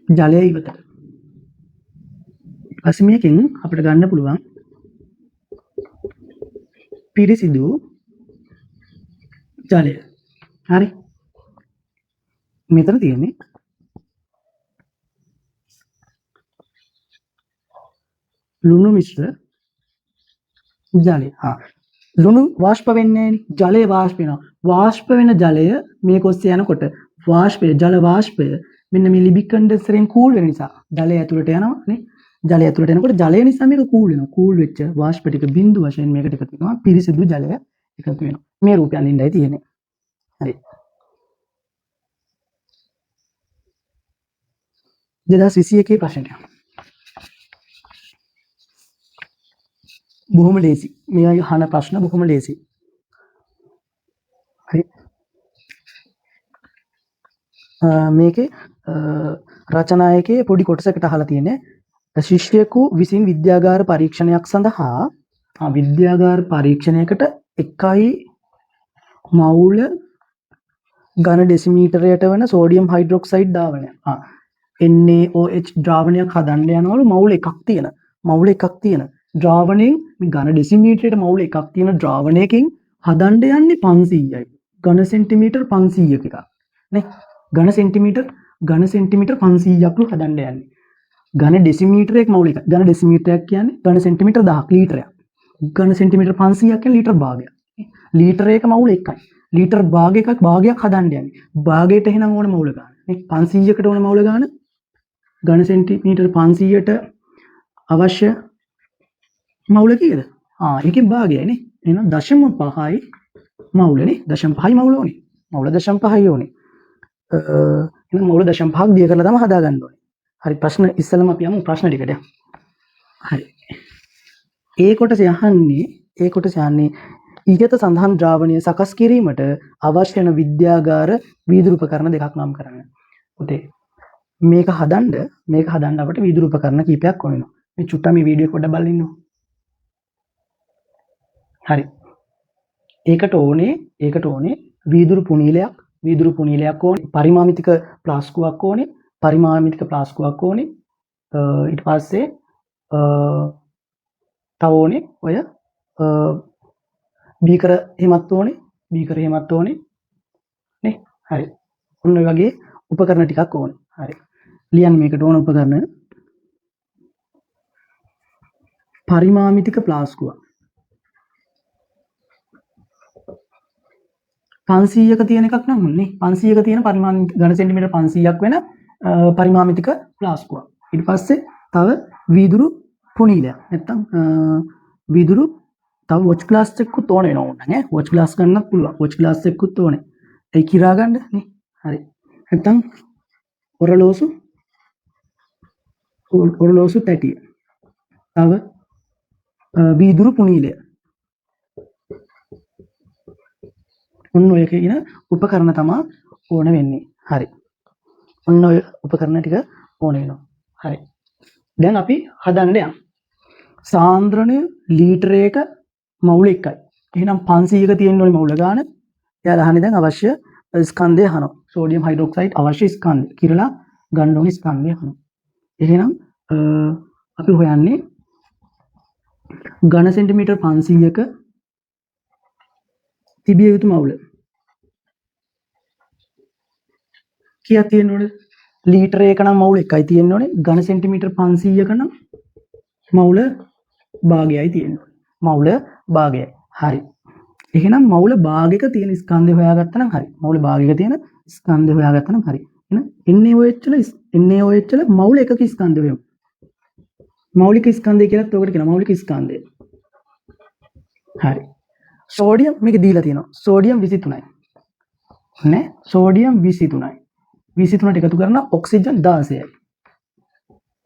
ජලය ඉවතට. ඊපස්සේ මේකෙන් අපිට ගන්න පුළුවන් පිරිසිදු ජලය. හරි. මෙතන තියෙන්නේ ලුණු මිශ්‍ර ජලය. ලුණු වාෂ්ප වෙන්නේ නැහැ. ජලය වාෂ්ප වෙනවා. වාෂ්ප වෙන ජලය මේක ඔස්සේ යනකොට ජල වාෂ්පය මෙන්න මේ ලිබික් කන්ඩෙන්සරෙන් කූල් වෙන නිසා ජලය ඇතුළට යනවා නේ. ජලය ඇතුළට යනකොට ජලය නිසා මේක කූල් වෙනවා. කූල් වෙච්ච වාෂ්ප ටික බිඳු වශයෙන් මේකට එකතු වෙනවා. පිරිසිදු ජලය එකතු වෙනවා. මේ රූපය අඳින්නයි තියෙන්නේ. හරි. 2021 ප්‍රශ්නය. බොහොම ලේසි. මේ අහන ප්‍රශ්න බොහොම ලේසි. හරි. මේකේ රචනායකයේ පොඩි කොටසකට අහලා තියෙන්නේ ශිෂ්‍යයෙකු විසින් විද්‍යාගාර පරීක්ෂණයක් සඳහා විද්‍යාගාර පරීක්ෂණයකට 1 මවුල ඝන ඩෙසිමීටරයට වන සෝඩියම් හයිඩ්‍රොක්සයිඩ් ද්‍රාවණය NaOH ද්‍රාවණයක් හදන්න යනවලු මවුල එකක් තියෙන ද්‍රාවණයෙන් මේ ඝන ඩෙසිමීටරයට මවුල එකක් තියෙන ද්‍රාවණයකින් හදන්න යන්නේ 500යි ඝන සෙන්ටිමීටර් 500ක එකක් නේ ඝන සෙන්ටිමීටර් 500ක්ලු හදන්න යන්නේ ඝන ඩෙසිමීටරයක මවුල එකක් ඝන ඩෙසිමීටරයක් කියන්නේ ඝන සෙන්ටිමීටර් 1000ක් ලීටරයක් ඝන සෙන්ටිමීටර් 500ක් කියන්නේ ලීටර් භාගයක් ලීටරයක මවුල එකයි ලීටර් භාගයක් හදන්න යන්නේ භාගයට එහෙනම් ඕන මවුල ගන්න නේ 500කට ඕන මවුල ගන්න ඝන සෙන්ටිමීටර් 500ට අවශ්‍ය මවුල කීයද ඒකේ භාගයයි නේ එහෙනම් 0.5යි මවුලනේ 0.5යි මවුල ඕනේ මවුල 0.5යි ඕනේ එහෙනම් මවුල 0.5ක් දිය කරලා තමයි හදා ගන්න ඕනේ හරි ප්‍රශ්න ඉස්සෙල්ලාම අපි යමු ප්‍රශ්න ටිකට හරි ඒ කොටසේ යන්නේ ඉහත සඳහන් ද්‍රාවණය සකස් කිරීමට අවශ්‍ය වෙන විද්‍යාගාර වීදුරු උපකරණ දෙකක් නම් කරන්න. පුතේ මේක හදන්න අපිට වීදුරු උපකරණ කීපයක් ඕන වෙනවා. මේ චුට්ටක් මේ වීඩියෝ එක පොඩ්ඩක් බලන්න ඉන්නකො. හරි. ඒකට ඕනේ වීදුරු පුනීලයක් ඕනේ. පරිමාමිතික ප්ලාස්කුවක් ඕනේ. ඊට පස්සේ තව ඕනේ ඔය බීකර එහෙමත් ඕනේ නේ. හරි. ඔන්න ඔය වගේ උපකරණ ටිකක් ඕනේ. හරි. ලියන්න මේකට ඕන උපකරණ. පරිමාමිතික ප්ලාස්කුව 500ක තියෙන එකක් නම් ඕනේ. 500ක තියෙන පරිමාණික ඝන සෙන්ටිමීටර් 500ක් වෙන පරිමාමිතික ප්ලාස්කුව. ඊට පස්සේ තව වීදුරු පුනීලයක්. නැත්තම් වීදුරු තව වොච් ග්ලාස් එකකුත් ඕන වෙනවා නේ. වොච් ග්ලාස් ගන්නත් පුළුවන්. වොච් ග්ලාස් එකකුත් ඕනේ. ඒ කිරා ගන්න නේ. හරි. නැත්තම් ඔරලෝසු පැටිය. තව වීදුරු පුනීලය. ඔන්න ඔය කියන උපකරණ තමයි ඕන වෙන්නේ. හරි. ඔන්න ඔය උපකරණ ටික ඕන වෙනවා. හරි. දැන් අපි හදන්න යමු. සාන්ද්‍රණය ලීටරයක මවුල 1යි. එහෙනම් 500ක තියෙන්න ඕනේ මවුල ගාන. එයාලා අහන්නේ දැන් අවශ්‍ය ස්කන්ධය අහනවා. සෝඩියම් හයිඩ්‍රොක්සයිඩ් අවශ්‍ය ස්කන්ධය. කිරලා ගන්න ඕනේ ස්කන්ධය අහනවා. එහෙනම් අපි හොයන්නේ ඝන සෙන්ටිමීටර් 500ක තිබිය යුතු මවුල. කීයක් තියෙන්න ඕනද? ලීටරයක නම් මවුල 1යි තියෙන්න ඕනේ. ඝන සෙන්ටිමීටර් 500ක නම් මවුල භාගයයි තියෙන්න ඕනේ. මවුල භාගයයි. හරි. එහෙනම් මවුල භාගයක තියෙන ස්කන්ධය හොයාගත්තා නම් හරි. මවුල භාගයක තියෙන ස්කන්ධය හොයාගත්තා නම් හරි. එහෙනම් NaOH වල මවුල එකක ස්කන්ධය හොයමු. මෞලික ස්කන්ධය කියලාත් ඔකට කියනවා මෞලික ස්කන්ධය. හරි. සෝඩියම් මේක දීලා තියෙනවා. සෝඩියම් 23යි. නේ? සෝඩියම් 23යි. 23ට එකතු කරනවා ඔක්සිජන් 16යි.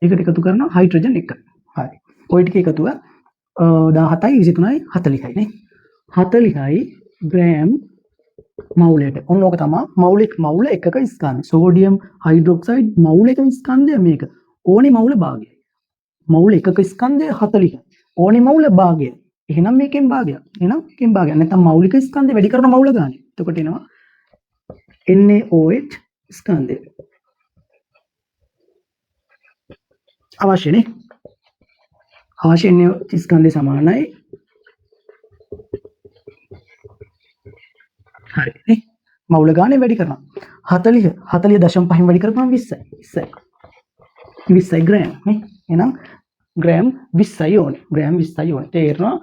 ඒකට එකතු කරනවා හයිඩ්‍රජන් 1යි. හරි. ওই ටික එකතුව 17යි 23යි 40යි නේ. 40යි ග්‍රෑම් මවුලයට. ඔන්න ඕක තමයි මෞලික මවුල එකක ස්කන්ධය. සෝඩියම් හයිඩ්‍රොක්සයිඩ් මවුල එකක ස්කන්ධය මේක. ඕනේ මවුල භාගයයි. මවුල එකක ස්කන්ධය 40යි. ඕනේ මවුල භාගයයි. එහෙනම් මේකෙන් භාගයක්. නැත්නම් මෞලික ස්කන්ධය වැඩි කරන මවුල ගන්න. එතකොට එනවා NaOH ස්කන්ධය. අවශ්‍යනේ. අවශ්‍ය NaOH ස්කන්ධය සමානයි. හරි නේ. මවුල ගානේ වැඩි කරනවා. 40.5න් වැඩි කරපුවම 20යි ග්‍රෑම් නේ. එහෙනම් ග්‍රෑම් 20යි ඕනේ. තේරෙනවා?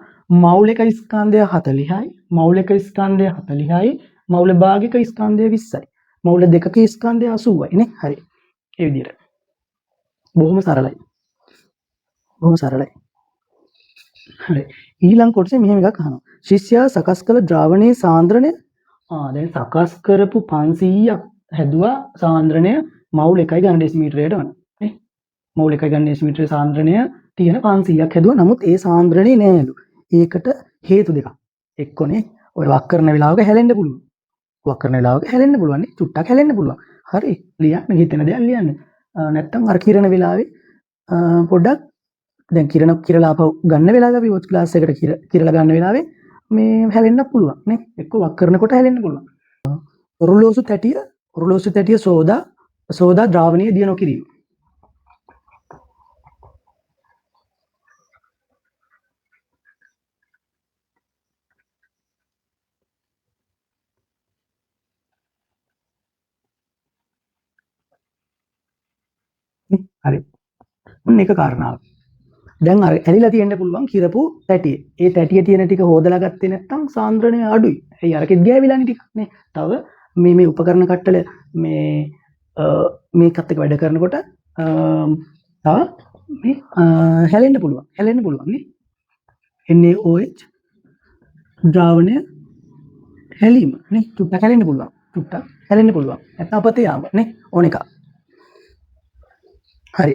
මෞලික ස්කන්ධය 40යි. මෞලික ස්කන්ධය 40යි. මෞල භාගික ස්කන්ධය 20යි. මෞල දෙකක ස්කන්ධය 80යි නේ. හරි. ඒ විදිහට. බොහොම සරලයි. හරි. ඊළඟ කොටසේ මෙහෙම එකක් අහනවා. ශිෂ්‍යයා සකස් කළ ද්‍රාවණයේ සාන්ද්‍රණය දැන් සකස් කරපු 500ක් හැදුවා සාන්ද්‍රණය මවුල් 1 ඝන ඩෙසිමීටරයට වන නේ. මවුල් 1 ඝන ඩෙසිමීටර සාන්ද්‍රණය තියෙන 500ක් හැදුවා. නමුත් ඒ සාන්ද්‍රණේ නෑලු. ඒකට හේතු දෙකක්. එක්කනේ ඔය වක් කරන වෙලාවක හැලෙන්න පුළුවන්. නේ. චුට්ටක් හැලෙන්න පුළුවන්. හරි. ලියන්න හිතෙන දේවල් ලියන්න. නැත්තම් අර කිරණ වෙලාවේ පොඩ්ඩක් දැන් කිරලා ආපහු ගන්න වෙලාවක අපි වොච් ග්ලාස් එකට කිරලා ගන්න වෙලාවේ මේ හැලෙන්න පුළුවන් නේ. එක්ක වක් කරනකොට හැලෙන්න පුළුවන්. ඔරලෝසු තැටිය සෝදා ද්‍රාවණයේ දිය නොකිරීම. හරි. මොන එක කාරණාවක්. දැන් අර ඇලිලා තියෙන්න පුළුවන් කිරපු තැටිය. ඒ තැටිය තියෙන ටික හොදලා ගත්තේ නැත්නම් සාන්ද්‍රණය අඩුයි. ඒ අරකෙත් ගෑවිලානේ ටික නේ. තව මේ උපකරණ කට්ටල මේකත් එක්ක වැඩ කරනකොට තව මේ හැලෙන්න පුළුවන් නේ. NaOH ද්‍රාවණය හැලීම නේ. චුට්ටක් හැලෙන්න පුළුවන්. නැත්නම් අපතේ යාම නේ. ඕන එක. හරි.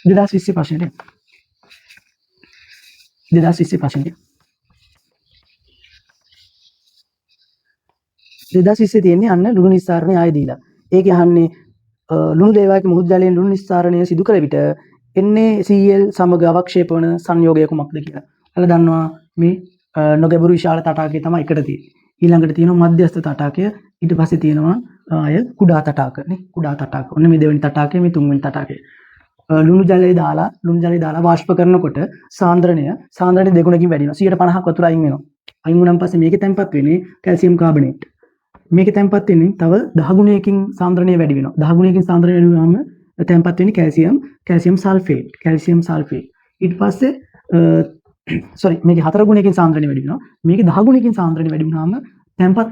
2020 ප්‍රශ්නෙට 2020 තියෙන්නේ අන්න ලුණු නිස්සාරණය ආයෙ දීලා. ඒකේ අහන්නේ ලුණු දේවායක මුහුදු ජලයෙන් ලුණු නිස්සාරණය සිදු කළ විට NaCl සමග අවක්ෂේප වන සංයෝගය කුමක්ද කියලා. ඔයාලා දන්නවා මේ නොගැඹුරු විශාල තටාකය තමයි එකට තියෙන්නේ. ඊළඟට තියෙනවා මධ්‍යස්ථ තටාකය. ඊට පස්සේ තියෙනවා ආය කුඩා තටාකනේ කුඩා තටාක. ඔන්න මේ දෙවෙනි තටාකය මේ තුන්වෙනි තටාකය. ලුණු ජලය දාලා වාෂ්ප කරනකොට සාන්ද්‍රණය දෙගුණකින් වැඩි වෙනවා. 150ක් වතුර අයින් වෙනවා. අයින් වුණාන් පස්සේ මේකේ තැම්පත් වෙන්නේ කැල්සියම් කාබනේට්. මේකේ තැම්පත් වෙන්නේ තව 10 ගුණයකින් සාන්ද්‍රණය වැඩි වෙනවා. 10 ගුණයකින් සාන්ද්‍රණය වැඩි වුණාම තැම්පත් වෙන්නේ කැල්සියම් සල්ෆේට්. ඊට පස්සේ මේකේ 4 ගුණයකින් සාන්ද්‍රණය වැඩි වෙනවා. මේකේ 10 ගුණයකින් සාන්ද්‍රණය වැඩි වුණාම තැම්පත්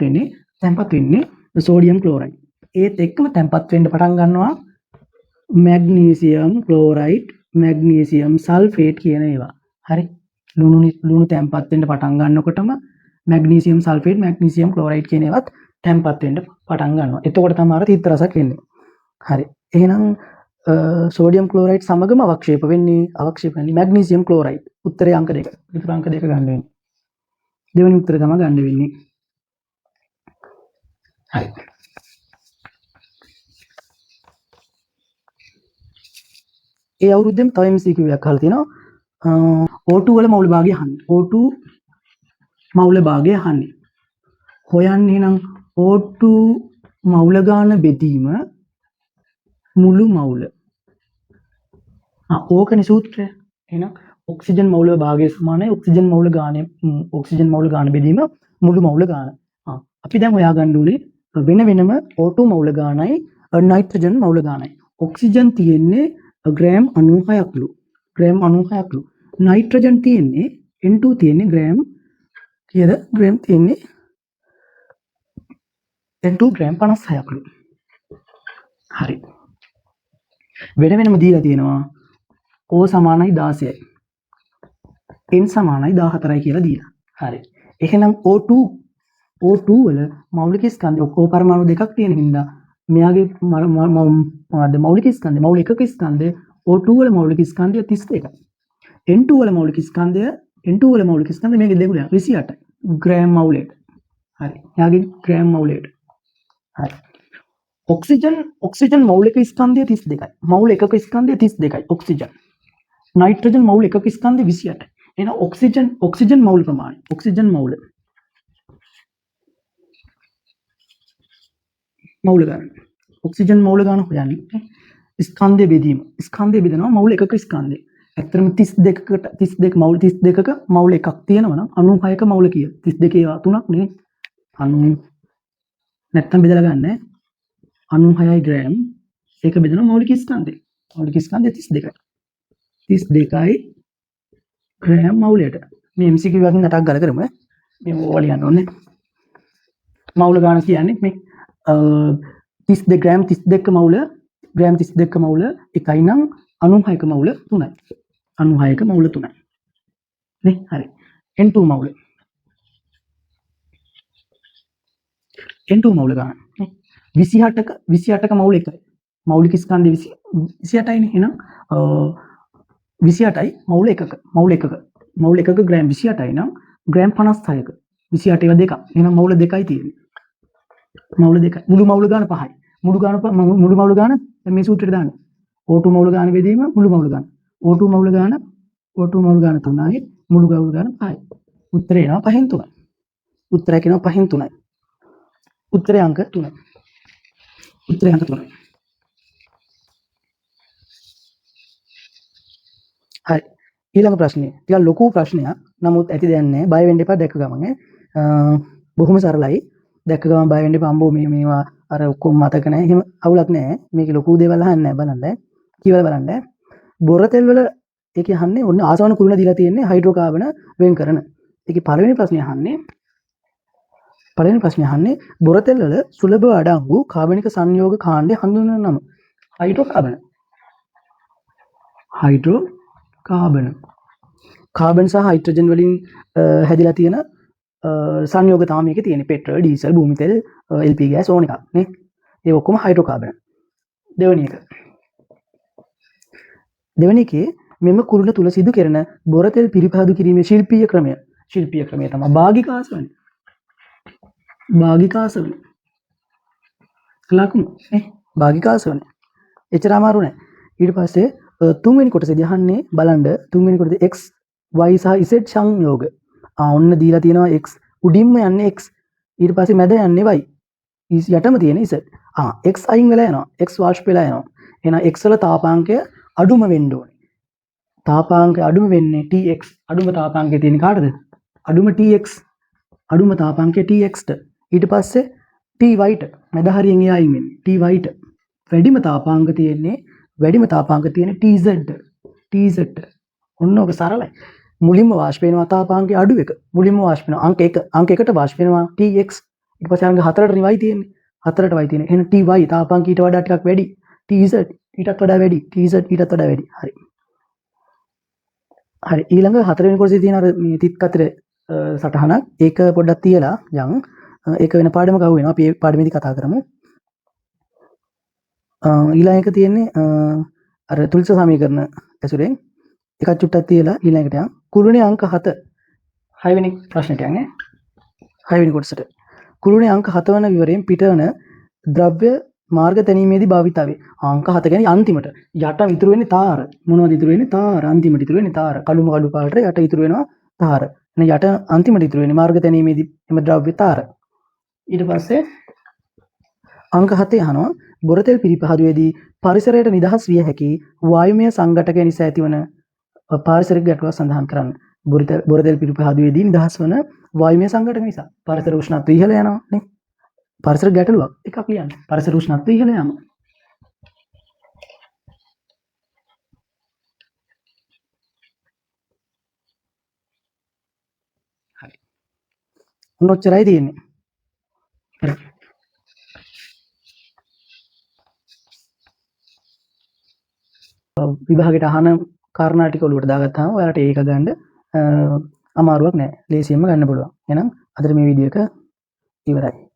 වෙන්නේ සෝඩියම් ක්ලෝරයිඩ්. ඒත් එක්කම තැම්පත් වෙන්න පටන් ගන්නවා මැග්නීසියම් ක්ලෝරයිඩ්, මැග්නීසියම් සල්ෆේට් කියන ඒවා. හරි. ලුණු තැම්පත් වෙන්න පටන් ගන්නකොටම මැග්නීසියම් සල්ෆේට්, මැග්නීසියම් ක්ලෝරයිඩ් කියන ඒවාත් තැම්පත් වෙන්න පටන් ගන්නවා. එතකොට තමයි අර තිත්ත රසක් එන්නේ. හරි. එහෙනම් සෝඩියම් ක්ලෝරයිඩ් සමගම අවක්ෂේප වෙන්නේ මැග්නීසියම් ක්ලෝරයිඩ්. උත්තරේ අංක 2. උත්තර අංක 2 ගන්න වෙන්නේ. දෙවෙනි උත්තරය තමයි ගන්න වෙන්නේ. හරි. ඒ අවුරුද්දෙම තව MCQ එකක් අහලා තියෙනවා. O2 වල මවුල භාගය අහන්නේ. O2 මවුල භාගය අහන්නේ. හොයන්නේ නම් O2 මවුල ගාන බෙදීම මුළු මවුල. ඕකනේ සූත්‍රය. එහෙනම් ඔක්සිජන් මවුල භාගය සමානයි ඔක්සිජන් මවුල ගාන බෙදීම මුළු මවුල ගාන. අපි දැන් හොයාගන්න ඕනේ වෙන වෙනම O2 මවුල ගානයි නයිට්‍රජන් මවුල ගානයි. ඔක්සිජන් තියෙන්නේ ග්‍රෑම් 96ක්ලු. නයිට්‍රජන් තියෙන්නේ N2 තියෙන්නේ ග්‍රෑම් තියෙන්නේ N2 ග්‍රෑම් 56ක්ලු. හරි. වෙන වෙනම දීලා තියෙනවා O සමානයි 16යි. N සමානයි 14යි කියලා දීලා. හරි. එහෙනම් O2 වල මෞලික ස්කන්ධ O පරමාණු දෙකක් තියෙන හින්දා මෙයාගේ මෞලික ස්කන්ධය මෞල එකක ස්කන්ධය O2 වල මෞලික ස්කන්ධය 32යි. N2 වල මෞලික ස්කන්ධය මේකේ දෙගුණයක් 28යි. ග්‍රෑම් මවුලයට. හරි. එයාගේ ග්‍රෑම් මවුලයට. හරි. ඔක්සිජන් මෞලික ස්කන්ධය 32යි. මෞල එකක ස්කන්ධය 32යි. ඔක්සිජන්. නයිට්‍රජන් මෞල එකක ස්කන්ධය 28යි. එහෙනම් ඔක්සිජන් මෞල ප්‍රමාණය. මෞල ගාන. ඔක්සිජන් මෞල ගාන හොයන්නේ ස්කන්ධය බෙදනවා මෞල එකක ස්කන්ධය. ඇත්තටම 32ක මෞල එකක් තියෙනවා නම් 96ක මෞල කීයද? 32 ඒවා තුනක් නේ. 90 නැත්තම් බෙදලා ගන්න 96යි ග්‍රෑම් ඒක බෙදෙනවා මෞලික ස්කන්ධය 32යි 32යි ග්‍රෑම් මෞලයට. මේ MCQ වලින් අටක් ගල කරමු. මේ ඕවා ලියන්න ඕනේ. මෞල ගාන කියන්නේ මේ 32 ග්‍රෑම් 32ක මෞල ග්‍රෑම් 32ක මෞල එකයි නම් 96ක මෞල 3යි. 96ක මෞල 3යි. නේ හරි. N2 මෞල ගාන 28ක මෞල එකයි. මෞලික ස්කන්ධය 28යිනේ. එහෙනම් 28යි මෞල එකක ග්‍රෑම් 28යි නම් ග්‍රෑම් 56ක 28 ඒවා දෙකක්. එහෙනම් මෞල දෙකයි තියෙන්නේ. මුළු මෞල ගාන 5යි. මුළු මෞල ගාන මේ සූත්‍රයට දාන්න. O2 මෞල ගාන බෙදීම මුළු මෞල ගාන. O2 මෞල ගාන 3යි මුළු මෞල ගාන 5යි. උත්තරේ එනවා 5න් 3යි. උත්තරයක් එනවා 5න් 3යි. උත්තරේ අංක 3යි. හරි. ඊළඟ ප්‍රශ්නේ ටිකක් ලොකු ප්‍රශ්නයක්. නමුත් ඇති දෙයක් නැහැ. බය වෙන්න එපා දැක්ක ගමන්. බොහොම සරලයි. දැක්ක ගමන් බය වෙන්න එපා. අම්බෝ මේවා අර ඔක්කොම මතක නැහැ. එහෙම අවුලක් නැහැ. මේකේ ලොකු දේවල් අහන්නේ නැහැ බලන්න. කීවල බලන්න. බොර තෙල් වල ඒකේ අහන්නේ ඔන්න ආසවන කුරුණ දීලා තියෙන්නේ හයිඩ්‍රෝකාබන වෙන් කරන. ඒකේ පළවෙනි ප්‍රශ්නේ අහන්නේ බොර තෙල් වල සුලභ අඩංගු කාබනික සංයෝග කාණ්ඩය හඳුන්වන නම. හයිඩ්‍රෝකාබන. කාබන් සහ හයිඩ්‍රජන් වලින් හැදිලා තියෙන සංයෝග තමයි මේකේ තියෙන්නේ. පෙට්‍රල්, ඩීසල්, භූමි තෙල්, LP ගෑස් ඕන එකක් නේ. ඒ ඔක්කොම හයිඩ්‍රෝකාබන. දෙවෙනි එකේ මෙම කුරුණ තුල සිදු කෙරෙන බොර තෙල් පිරිපහදු කිරීමේ ශිල්පීය ක්‍රමය තමයි භාගිකාසවන. ලකුණු නේ භාගිකාසවන. එච්චර අමාරු නෑ. ඊට පස්සේ තුන්වෙනි කොටසේදී අහන්නේ බලන්න තුන්වෙනි කොටසේ x y සහ z සංයෝග. ඔන්න දීලා තියෙනවා x උඩින්ම යන්නේ x ඊට පස්සේ මැද යන්නේ y. යටම තියෙන z. x අයින් වෙලා යනවා. x වාෂ්ප වෙලා යනවා. එහෙනම් x වල තාපාංකය අඩුම වෙන්න ඕනේ. තාපාංකය අඩුම වෙන්නේ Tx. අඩුම තාපාංකය තියෙන්නේ කාටද? අඩුම Tx. අඩුම තාපාංකය Tx ට. ඊට පස්සේ Ty ට. මැද හරියෙන් එයා අයින් වෙන්නේ. Ty ට. වැඩිම තාපාංක තියෙන්නේ Tz ට. Tz ට. ඔන්න ඔක සරලයි. මුලින්ම වාෂ්ප වෙනවා තාපාංකය අඩු එක. මුලින්ම වාෂ්ප වෙනවා අංක 1. අංක 1ට වාෂ්ප වෙනවා Tx. ඊට පස්සේ අංක 4ට රිවයි තියෙන්නේ. 4ට වයි තියෙන්නේ. එහෙනම් Ty තාපාංක ඊට වඩා ටිකක් වැඩි. Tz ඊටත් වඩා වැඩි. Tz ඊටත් වඩා වැඩි. හරි. හරි ඊළඟ 4 වෙනි කොටසේ තියෙන අර මේ තිත් කතර සටහනක් ඒක පොඩ්ඩක් තියලා යන් ඒක වෙන පාඩමක අහු වෙනවා අපි ඒ පාඩමේදී කතා කරමු ඊළඟ එක තියෙන්නේ අර තුලිත සමීකරණ ඇසුරෙන් එකක් චුට්ටක් තියලා ඊළඟට යන් කුළුණේ අංක 7 6 වෙනි ප්‍රශ්නෙට යන්නේ 6 වෙනි කොටසට කුළුණේ අංක 7 වන විවරයෙන් පිටවන ද්‍රව්‍ය මාර්ග තැනීමේදී භාවිත වේ. අංක 7 කියන්නේ අන්තිමට. යට ඉතුරු වෙන්නේ තාර. මොනවද ඉතුරු වෙන්නේ? තාර. අන්තිමට ඉතුරු වෙන්නේ තාර. කළුම කළු පාට යට ඉතුරු වෙනවා තාර. එහෙනම් යට අන්තිමට ඉතුරු වෙන්නේ මාර්ග තැනීමේදී එම ද්‍රව්‍ය තාර. ඊට පස්සේ අංක 7 අහනවා බොරතෙල් පිරිපහදුවේදී පරිසරයට නිදහස් විය හැකි වායුමය සංඝටකය නිසා ඇතිවන පාරිසරික ගැටලුවක් සඳහන් කරන්න. බොරතෙල් පිරිපහදුවේදී නිදහස් වන වායුමය සංඝටක නිසා පරිසර උෂ්ණත්වය ඉහළ යනවා නේ. පරිසර ගැටලුවක් එකක් ලියන්න. පරිසර උෂ්ණත්වය ඉහළ යාම. හරි. මොනොච්චරයි තියෙන්නේ. හරි. විභාගයට අහන කාරණා ටික ඔලුවට දාගත්තාම ඔයාලට ඒක ගන්න අමාරුවක් නෑ. ලේසියෙන්ම ගන්න පුළුවන්. එහෙනම් අදට මේ වීඩියෝ එක ඉවරයි.